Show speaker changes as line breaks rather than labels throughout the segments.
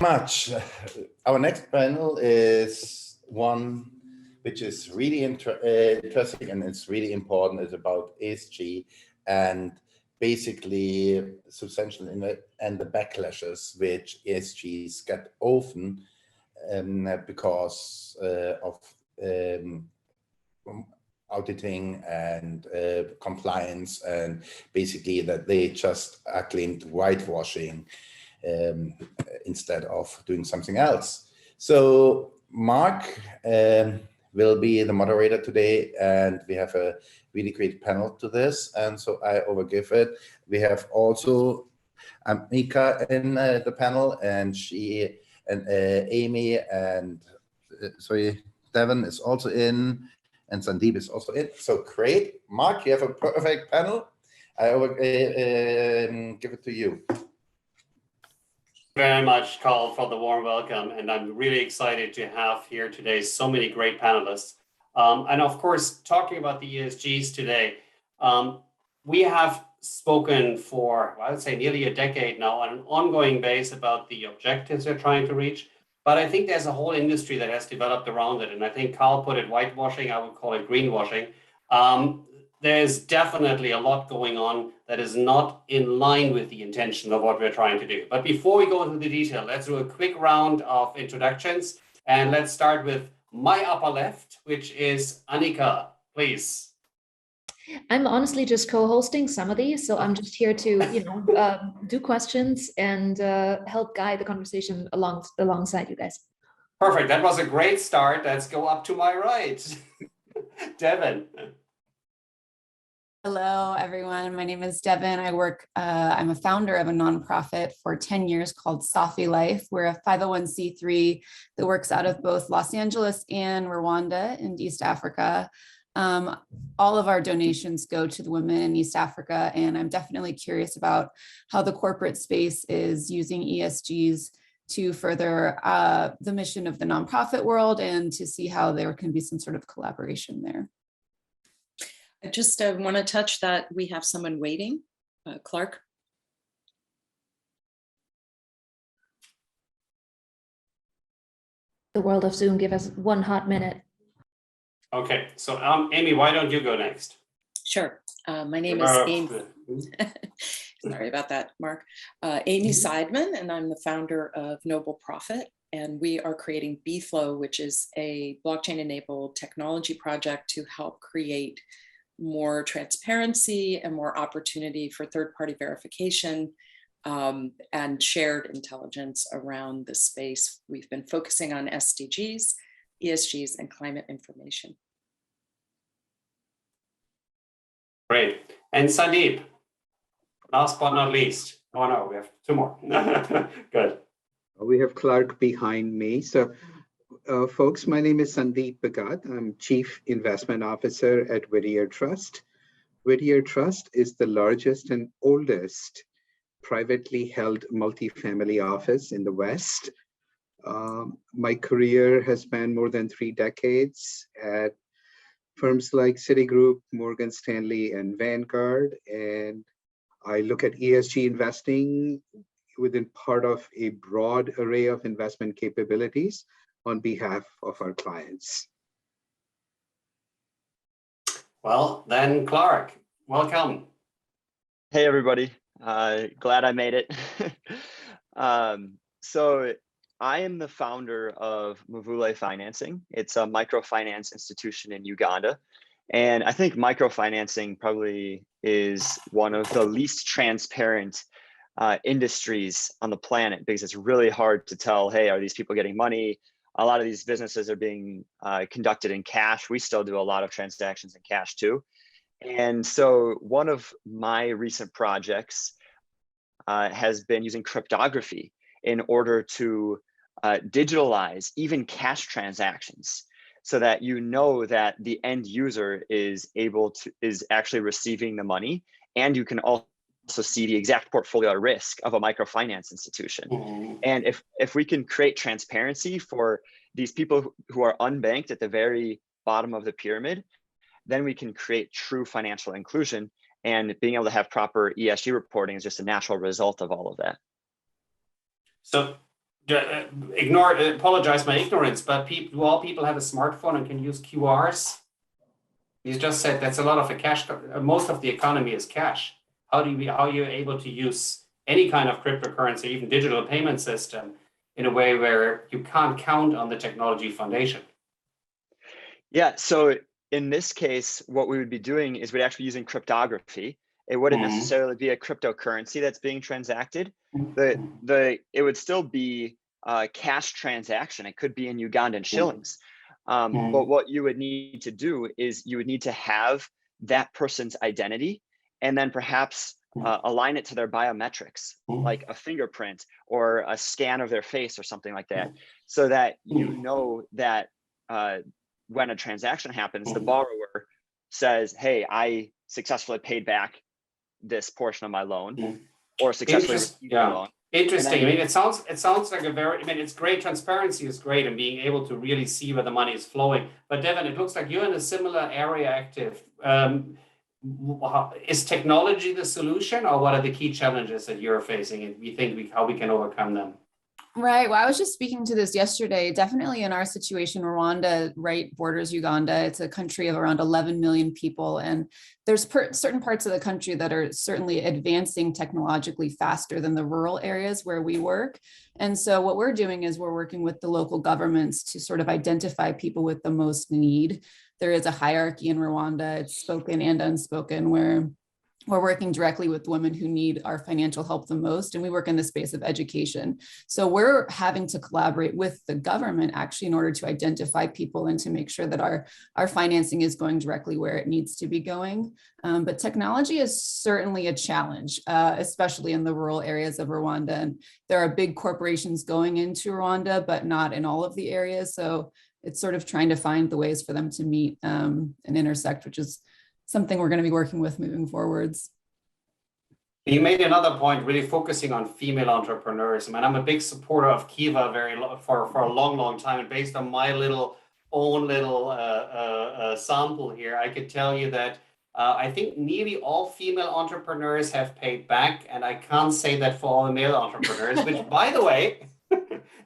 much. Our next panel is one which is really interesting and it's really important. It's about ESG and basically substantial and the backlashes which ESGs get often because of auditing and compliance, and basically that they just are claimed whitewashing instead of doing something else. So Mark will be the moderator today, and we have a really great panel to this, and so I overgive it. We have also Amika in the panel, and she and Amy and sorry, Devin is also in, and Sandeep is also in. So great, Mark, you have a perfect panel. I give it to you.
Very much, Carl, for the warm welcome, and I'm really excited to have here today so many great panelists. And of course, talking about the ESGs today, we have spoken for, well, I would say nearly a decade now on an ongoing basis about the objectives they're trying to reach. But I think there's a whole industry that has developed around it. And I think Carl put it whitewashing, I would call it greenwashing. There's definitely a lot going on that is not in line with the intention of what we're trying to do. But before we go into the detail, let's do a quick round of introductions. And let's start with my upper left, which is Annika, please.
I'm honestly just co-hosting some of these, so I'm just here to, do questions and help guide the conversation alongside you guys.
Perfect. That was a great start. Let's go up to my right. Devin.
Hello, everyone. My name is Devin. I'm a founder of a nonprofit for 10 years called Safi Life. We're a 501c3 that works out of both Los Angeles and Rwanda in East Africa. All of our donations go to the women in East Africa, and I'm definitely curious about how the corporate space is using ESGs to further the mission of the nonprofit world and to see how there can be some sort of collaboration there.
I just want to touch that we have someone waiting, Clark.
The world of Zoom, give us 1 hot minute.
Okay, so Amy, why don't you go next?
Sure. My name is Amy. Sorry about that, Mark. Amy Seidman, and I'm the founder of Noble Profit, and we are creating BFlow, which is a blockchain-enabled technology project to help create more transparency and more opportunity for third-party verification and shared intelligence around the space. We've been focusing on SDGs, ESGs, and climate information.
Great. And Sandeep, last but not least. Oh no, we have 2 more. Good.
We have Clark behind me. So folks, my name is Sandeep Bhagat. I'm Chief Investment Officer at Whittier Trust. Whittier Trust is the largest and oldest privately held multifamily office in the West. My career has spanned more than 3 decades at firms like Citigroup, Morgan Stanley, and Vanguard. And I look at ESG investing within part of a broad array of investment capabilities on behalf of our clients.
Well, then Clark, welcome.
Hey, everybody. Glad I made it. So I am the founder of Mvule Financing. It's a microfinance institution in Uganda. And I think microfinancing probably is one of the least transparent industries on the planet, because it's really hard to tell, hey, are these people getting money? A lot of these businesses are being conducted in cash. We still do a lot of transactions in cash too. And so one of my recent projects has been using cryptography in order to digitalize even cash transactions, so that you know that the end user is actually receiving the money, and you can also see the exact portfolio risk of a microfinance institution. Mm-hmm. And if we can create transparency for these people who are unbanked at the very bottom of the pyramid, then we can create true financial inclusion, and being able to have proper ESG reporting is just a natural result of all of that.
So apologize my ignorance, but do all people have a smartphone and can use QRs? You just said that's a lot of a cash. Most of the economy is cash. How are you able to use any kind of cryptocurrency, even digital payment system, in a way where you can't count on the technology foundation?
Yeah, so in this case, what we would be doing is we'd actually be using cryptography. It wouldn't necessarily be a cryptocurrency that's being transacted. It would still be a cash transaction. It could be in Ugandan shillings. But what you would need to do is you would need to have that person's identity and then perhaps align it to their biometrics, like a fingerprint or a scan of their face or something like that, so that you know that when a transaction happens, the borrower says, hey, I successfully paid back this portion of my loan or successfully received the loan.
Interesting. I mean, it sounds like it's great. Transparency is great and being able to really see where the money is flowing. But Devin, it looks like you're in a similar area active. Is technology the solution, or what are the key challenges that you're facing, and we think how we can overcome them?
Right. Well, I was just speaking to this yesterday. Definitely in our situation, Rwanda, right, borders Uganda. It's a country of around 11 million people. And there's certain parts of the country that are certainly advancing technologically faster than the rural areas where we work. And so what we're doing is we're working with the local governments to sort of identify people with the most need. There is a hierarchy in Rwanda, it's spoken and unspoken, where we're working directly with women who need our financial help the most, and we work in the space of education. So we're having to collaborate with the government actually in order to identify people and to make sure that our financing is going directly where it needs to be going. But technology is certainly a challenge, especially in the rural areas of Rwanda. And there are big corporations going into Rwanda, but not in all of the areas. So it's sort of trying to find the ways for them to meet and intersect, which is something we're going to be working with moving forwards.
You made another point, really focusing on female entrepreneurs. I mean, I'm a big supporter of Kiva for a long time, and based on my own little sample here, I could tell you that I think nearly all female entrepreneurs have paid back, and I can't say that for all the male entrepreneurs, which, by the way,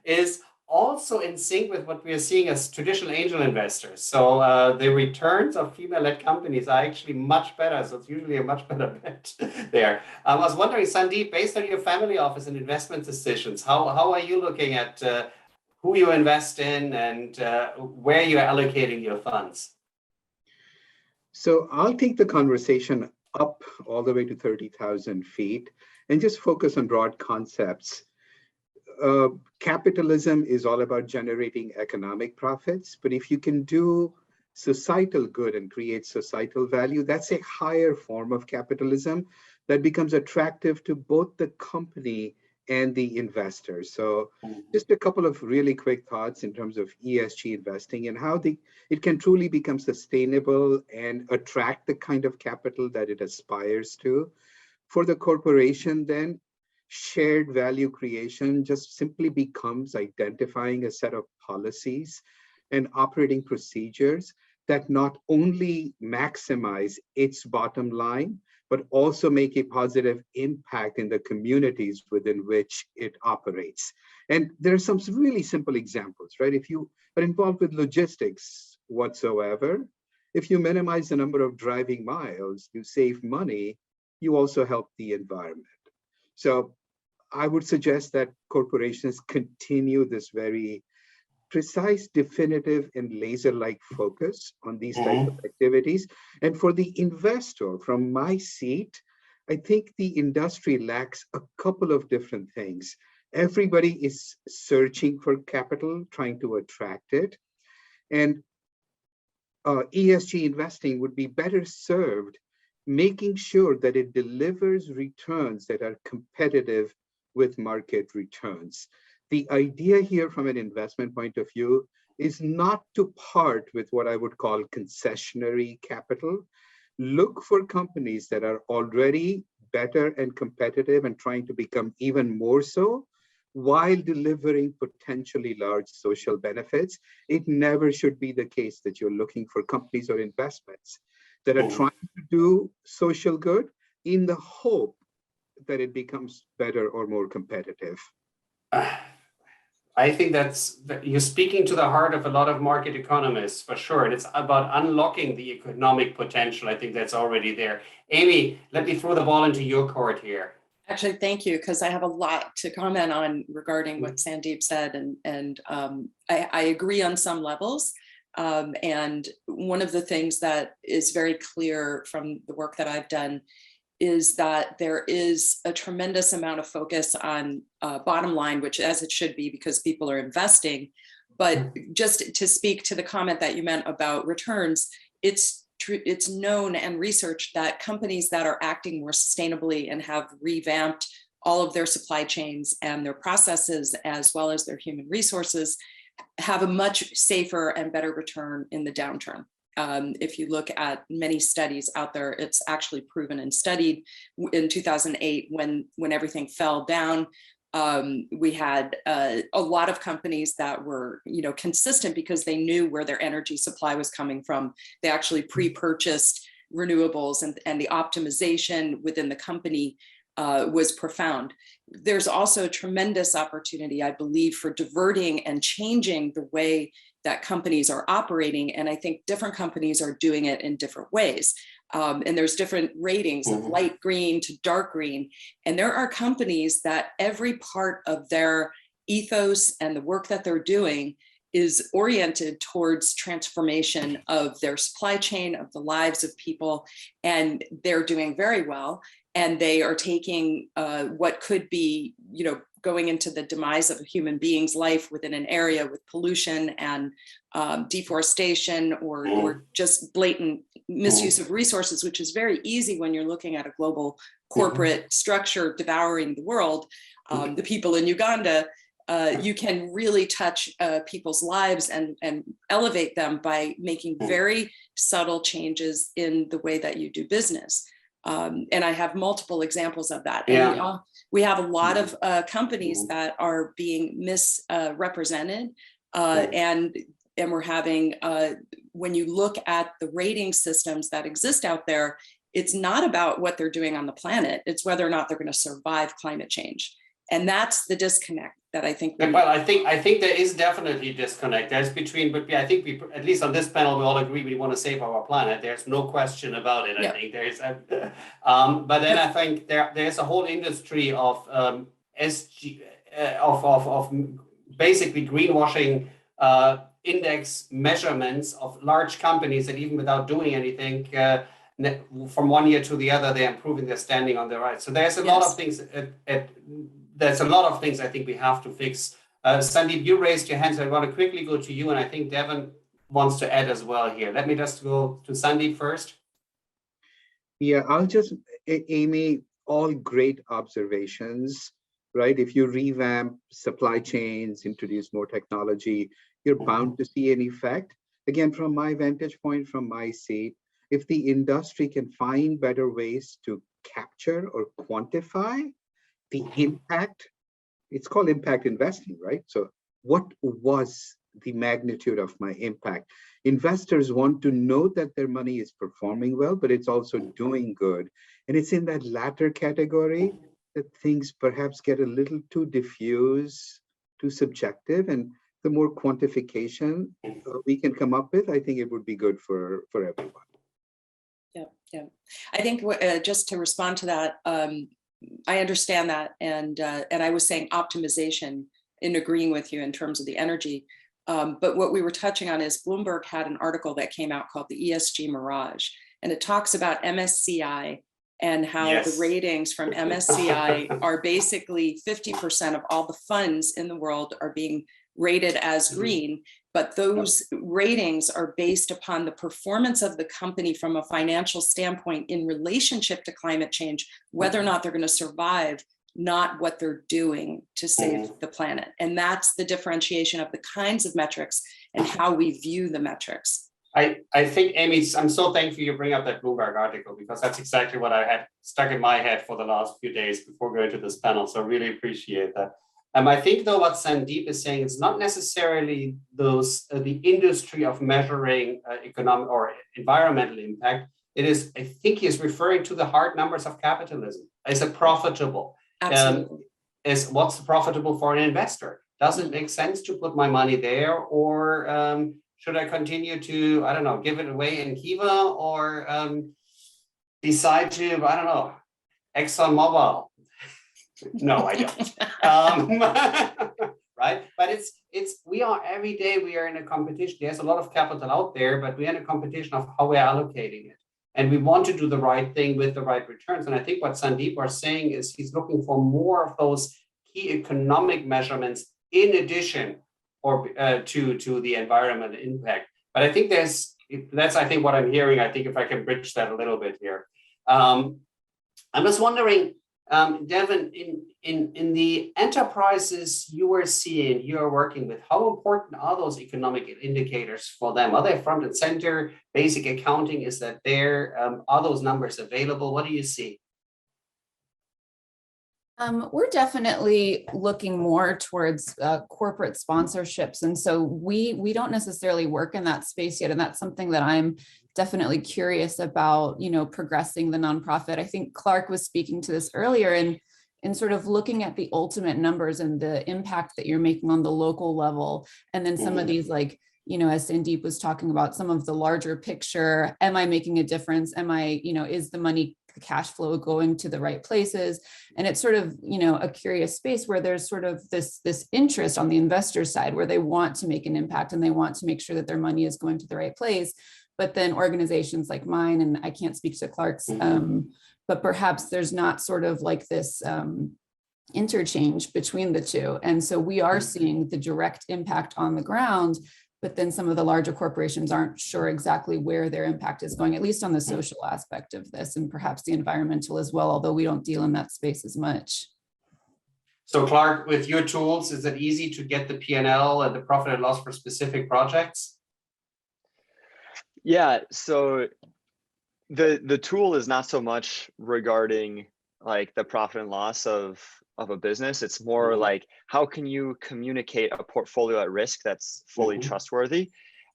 is also in sync with what we are seeing as traditional angel investors. So the returns of female-led companies are actually much better. So it's usually a much better bet there. I was wondering, Sandeep, based on your family office and investment decisions, how are you looking at who you invest in and where you're allocating your funds?
So I'll take the conversation up all the way to 30,000 feet and just focus on broad concepts. Capitalism is all about generating economic profits, but if you can do societal good and create societal value, that's a higher form of capitalism that becomes attractive to both the company and the investor. So just a couple of really quick thoughts in terms of ESG investing and how it can truly become sustainable and attract the kind of capital that it aspires to. For the corporation, then, shared value creation just simply becomes identifying a set of policies and operating procedures that not only maximize its bottom line, but also make a positive impact in the communities within which it operates. And there are some really simple examples, right? If you are involved with logistics whatsoever, if you minimize the number of driving miles, you save money, you also help the environment. So I would suggest that corporations continue this very precise, definitive, and laser-like focus on these types of activities. And for the investor, from my seat, I think the industry lacks a couple of different things. Everybody is searching for capital, trying to attract it. And ESG investing would be better served making sure that it delivers returns that are competitive with market returns. The idea here from an investment point of view is not to part with what I would call concessionary capital. Look for companies that are already better and competitive and trying to become even more so while delivering potentially large social benefits. It never should be the case that you're looking for companies or investments that are trying to do social good in the hope that it becomes better or more competitive.
I think you're speaking to the heart of a lot of market economists, for sure. And it's about unlocking the economic potential. I think that's already there. Amy, let me throw the ball into your court here.
Actually, thank you, because I have a lot to comment on regarding what Sandeep said, and I agree on some levels. And one of the things that is very clear from the work that I've done is that there is a tremendous amount of focus on bottom line, which as it should be because people are investing. But just to speak to the comment that you meant about returns, it's known and researched that companies that are acting more sustainably and have revamped all of their supply chains and their processes, as well as their human resources, have a much safer and better return in the downturn. If you look at many studies out there, it's actually proven and studied. In 2008, when everything fell down, we had a lot of companies that were, consistent because they knew where their energy supply was coming from. They actually pre-purchased renewables, and the optimization within the company was profound. There's also a tremendous opportunity, I believe, for diverting and changing the way that companies are operating. And I think different companies are doing it in different ways. And there's different ratings of light green to dark green. And there are companies that every part of their ethos and the work that they're doing is oriented towards transformation of their supply chain, of the lives of people, and they're doing very well. And they are taking what could be, going into the demise of a human being's life within an area with pollution and deforestation or just blatant misuse of resources, which is very easy when you're looking at a global corporate structure devouring the world. The people in Uganda, you can really touch people's lives and elevate them by making very subtle changes in the way that you do business. And I have multiple examples of that. And we have a lot of companies that are being misrepresented, and we're having, when you look at the rating systems that exist out there, it's not about what they're doing on the planet, it's whether or not they're going to survive climate change. And that's the disconnect that I think.
Well, I think there is definitely a disconnect. There's between, but I think we, at least on this panel, we all agree we want to save our planet. There's no question about it. I think there's, but then I think there's a whole industry of SG, of basically greenwashing index measurements of large companies that even without doing anything, from one year to the other, they're improving their standing on the right. So there's a lot of things there's a lot of things I think we have to fix. Sandeep, you raised your hand, so I want to quickly go to you, and I think Devin wants to add as well here. Let me just go to Sandeep first.
Yeah, I'll just, Amy, all great observations, right? If you revamp supply chains, introduce more technology, you're bound to see an effect. Again, from my vantage point, from my seat, if the industry can find better ways to capture or quantify the impact, it's called impact investing, right? So what was the magnitude of my impact? Investors want to know that their money is performing well, but it's also doing good. And it's in that latter category that things perhaps get a little too diffuse, too subjective, and the more quantification we can come up with, I think it would be good for everyone.
Yeah. I think just to respond to that, I understand that, and I was saying optimization in agreeing with you in terms of the energy. But what we were touching on is Bloomberg had an article that came out called the ESG Mirage, and it talks about MSCI and how the ratings from MSCI are basically 50% of all the funds in the world are being rated as green, but those ratings are based upon the performance of the company from a financial standpoint in relationship to climate change, whether or not they're going to survive, not what they're doing to save the planet. And that's the differentiation of the kinds of metrics and how we view the metrics.
I think, Amy, I'm so thankful you bring up that Bloomberg article, because that's exactly what I had stuck in my head for the last few days before going to this panel. So really appreciate that. I think, though, what Sandeep is saying, it's not necessarily those the industry of measuring economic or environmental impact. It is, I think, he's referring to the hard numbers of capitalism. Is it profitable?
Absolutely.
Is what's profitable for an investor? Does it make sense to put my money there, or should I continue to, I don't know, give it away in Kiva, or decide to, I don't know, ExxonMobil? No, I don't. Right? But we are every day, we are in a competition. There's a lot of capital out there, but we're in a competition of how we're allocating it. And we want to do the right thing with the right returns. And I think what Sandeep was saying is he's looking for more of those key economic measurements in addition or to the environmental impact. But I think that's I think what I'm hearing. I think if I can bridge that a little bit here. I'm just wondering, Devin, in the enterprises you are working with, how important are those economic indicators for them? Are they front and center? Basic accounting, is that there? Are those numbers available? What do you see?
We're definitely looking more towards corporate sponsorships. And so we don't necessarily work in that space yet. And that's something that I'm definitely curious about, progressing the nonprofit. I think Clark was speaking to this earlier and sort of looking at the ultimate numbers and the impact that you're making on the local level. And then some of these, like, as Sandeep was talking about, some of the larger picture, am I making a difference? Is the money, the cash flow going to the right places? And it's sort of, a curious space where there's sort of this interest on the investor side where they want to make an impact and they want to make sure that their money is going to the right place. But then organizations like mine, and I can't speak to Clark's, but perhaps there's not sort of like this interchange between the two. And so we are seeing the direct impact on the ground, but then some of the larger corporations aren't sure exactly where their impact is going, at least on the social aspect of this, and perhaps the environmental as well, although we don't deal in that space as much.
So Clark, with your tools, is it easy to get the P&L and the profit and loss for specific projects?
Yeah, so the tool is not so much regarding like the profit and loss of a business. It's more like, how can you communicate a portfolio at risk that's fully trustworthy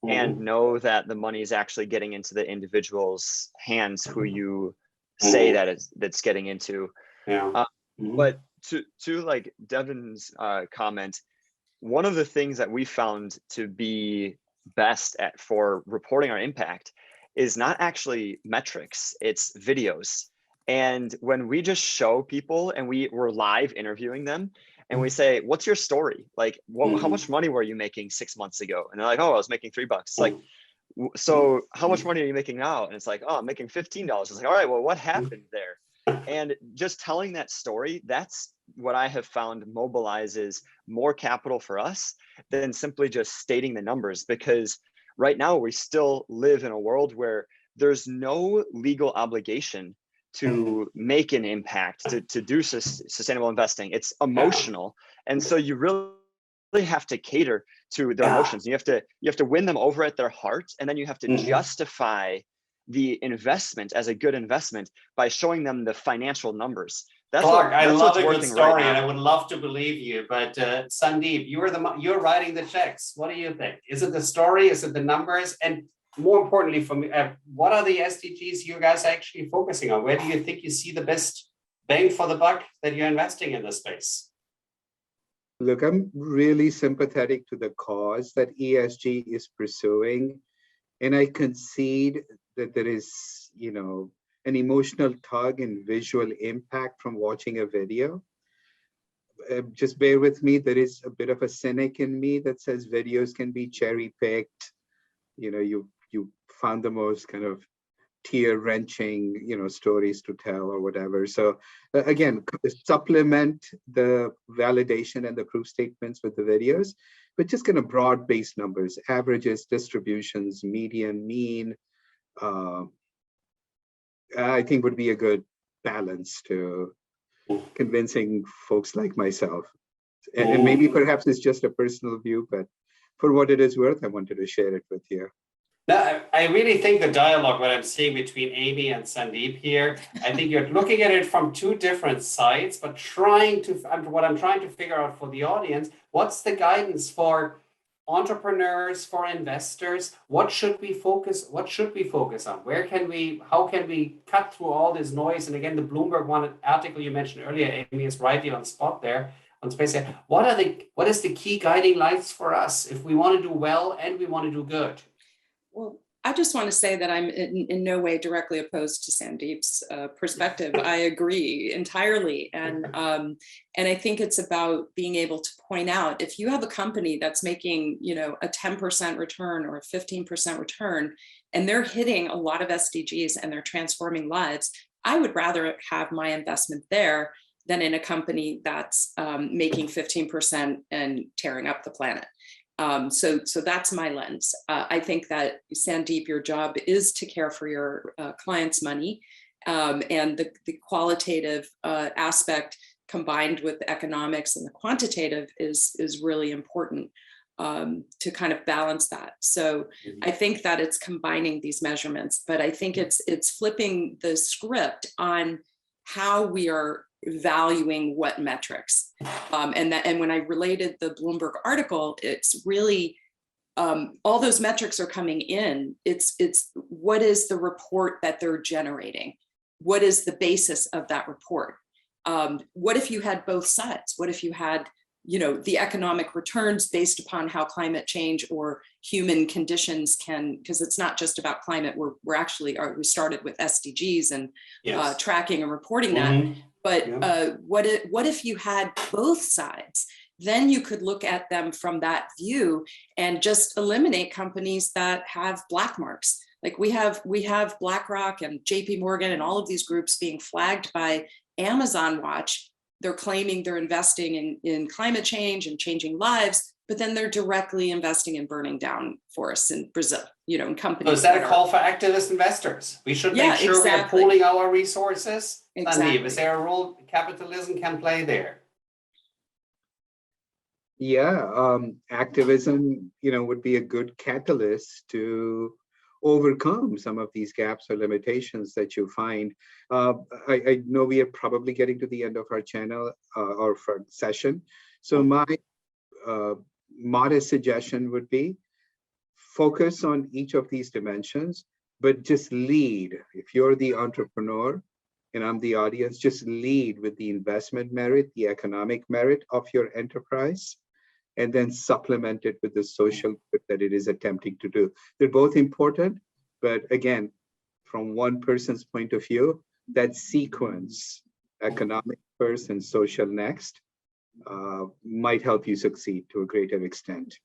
and know that the money is actually getting into the individual's hands who you say that's getting into. But to like Devin's comment, one of the things that we found to be best at for reporting our impact is not actually metrics, it's videos. And when we just show people and we're live interviewing them and we say, what's your story? Like, how much money were you making 6 months ago? And they're like, oh, I was making $3. It's like, so how much money are you making now? And it's like, oh, I'm making $15. It's like, all right, well, what happened there? And just telling that story, that's what I have found mobilizes more capital for us than simply just stating the numbers. Because right now we still live in a world where there's no legal obligation to make an impact, to do sustainable investing. It's emotional. And so you really have to cater to their emotions. You have to win them over at their heart. And then you have to justify the investment as a good investment by showing them the financial numbers.
Clark, I love a good story, and I would love to believe you. But Sandeep, you're writing the checks. What do you think? Is it the story? Is it the numbers? And more importantly, for me, what are the SDGs you guys are actually focusing on? Where do you think you see the best bang for the buck that you're investing in this space?
Look, I'm really sympathetic to the cause that ESG is pursuing, and I concede that there is, an emotional tug and visual impact from watching a video. Just bear with me. There is a bit of a cynic in me that says videos can be cherry-picked. You found the most kind of tear-wrenching, stories to tell or whatever. So again, supplement the validation and the proof statements with the videos, but just kind of broad-based numbers, averages, distributions, median, mean, I think would be a good balance to convincing folks like myself. And maybe perhaps it's just a personal view, but for what it is worth, I wanted to share it with you.
No, I really think the dialogue that I'm seeing between Amy and Sandeep here, I think you're looking at it from two different sides, but what I'm trying to figure out for the audience, what's the guidance for entrepreneurs, for investors? What should we focus on? How can we cut through all this noise? And again, the Bloomberg article you mentioned earlier, Amy, is rightly on spot there. on space. What is the key guiding lights for us if we want to do well and we want to do good?
Well, I just want to say that I'm in no way directly opposed to Sandeep's perspective. I agree entirely. And I think it's about being able to point out, if you have a company that's making, a 10% return or a 15% return, and they're hitting a lot of SDGs and they're transforming lives, I would rather have my investment there than in a company that's making 15% and tearing up the planet. So that's my lens. I think that, Sandeep, your job is to care for your clients' money, and the qualitative aspect combined with the economics and the quantitative is really important to kind of balance that. So I think that it's combining these measurements, but I think it's flipping the script on how we are valuing what metrics. And when I related the Bloomberg article, it's really all those metrics are coming in. It's what is the report that they're generating? What is the basis of that report? What if you had both sides? What if you had, the economic returns based upon how climate change or human conditions can, because it's not just about climate. We started with SDGs and
Yes.
tracking and reporting that. But what if you had both sides? Then you could look at them from that view and just eliminate companies that have black marks. Like we have BlackRock and JP Morgan and all of these groups being flagged by Amazon Watch. They're claiming they're investing in climate change and changing lives, but then they're directly investing in burning down forests in Brazil, in companies.
So is that a call for activist investors? We should make sure
exactly.
we are pooling our resources.
Exactly.
Sandeep, is there a role capitalism can play there?
Yeah, activism, would be a good catalyst to overcome some of these gaps or limitations that you find. I know we are probably getting to the end of our channel or for session. So my modest suggestion would be focus on each of these dimensions, but just lead. If you're the entrepreneur and I'm the audience, just lead with the investment merit, the economic merit of your enterprise, and then supplement it with the social good that it is attempting to do. They're both important, but again, from one person's point of view, that sequence, economic first and social next, might help you succeed to a greater extent.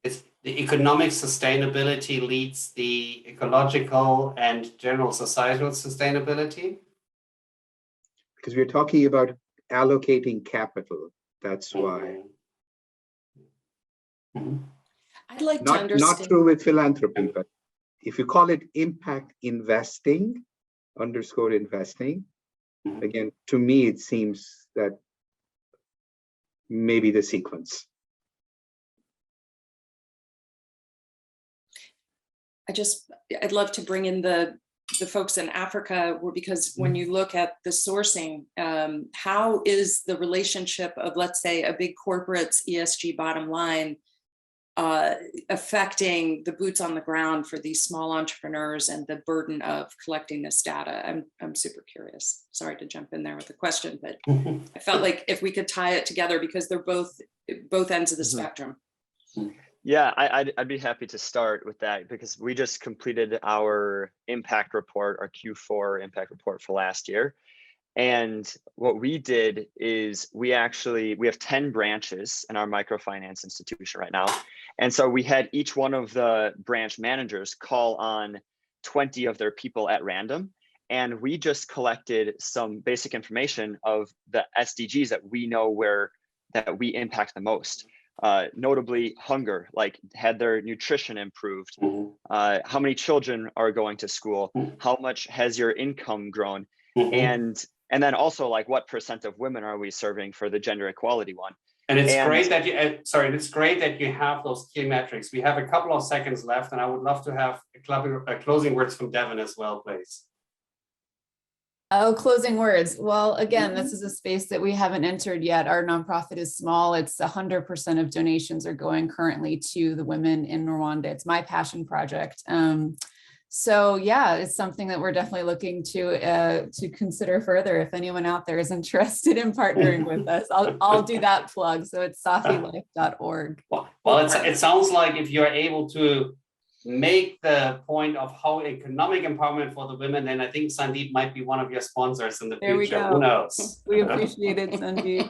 It's the economic sustainability leads the ecological and general societal sustainability?
Because we're talking about allocating capital. That's why.
I'd like to understand.
Not true with philanthropy, but if you call it impact investing, _investing, again, to me, it seems that maybe the sequence.
I'd love to bring in the folks in Africa, because when you look at the sourcing, how is the relationship of, let's say, a big corporate's ESG bottom line affecting the boots on the ground for these small entrepreneurs and the burden of collecting this data? I'm super curious. Sorry to jump in there with a question, but I felt like if we could tie it together, because they're both ends of the spectrum.
Yeah, I'd be happy to start with that, because we just completed our impact report, our Q4 impact report for last year. And what we did is we have 10 branches in our microfinance institution right now. And so we had each one of the branch managers call on 20 of their people at random. And we just collected some basic information of the SDGs that we know that we impact the most. Notably hunger, like had their nutrition improved, how many children are going to school, how much has your income grown, and then also like what % of women are we serving for the gender equality one.
And it's great that you have those key metrics. We have a couple of seconds left, and I would love to have closing words from Devin as well, please.
Oh, closing words. Well, again, this is a space that we haven't entered yet. Our nonprofit is small. It's 100% of donations are going currently to the women in Rwanda. It's my passion project. So yeah, it's something that we're definitely looking to consider further. If anyone out there is interested in partnering with us, I'll do that plug. So it's safilife.org.
Well, it sounds like if you're able to make the point of how economic empowerment for the women, then I think Sandeep might be one of your sponsors in the
There we
future.
go.
Who knows?
We appreciate it, Sandeep.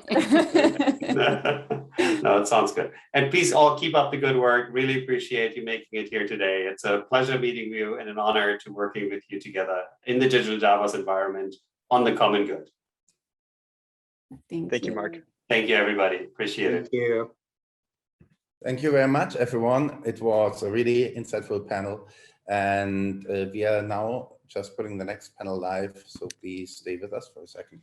No, it sounds good. And please all keep up the good work. Really appreciate you making it here today. It's a pleasure meeting you and an honor to working with you together in the digital Davos environment on the common good.
Thank you, Mark.
Thank you, everybody. Appreciate it.
Thank you.
Thank you very much, everyone. It was a really insightful panel. And we are now just putting the next panel live. So please stay with us for a second.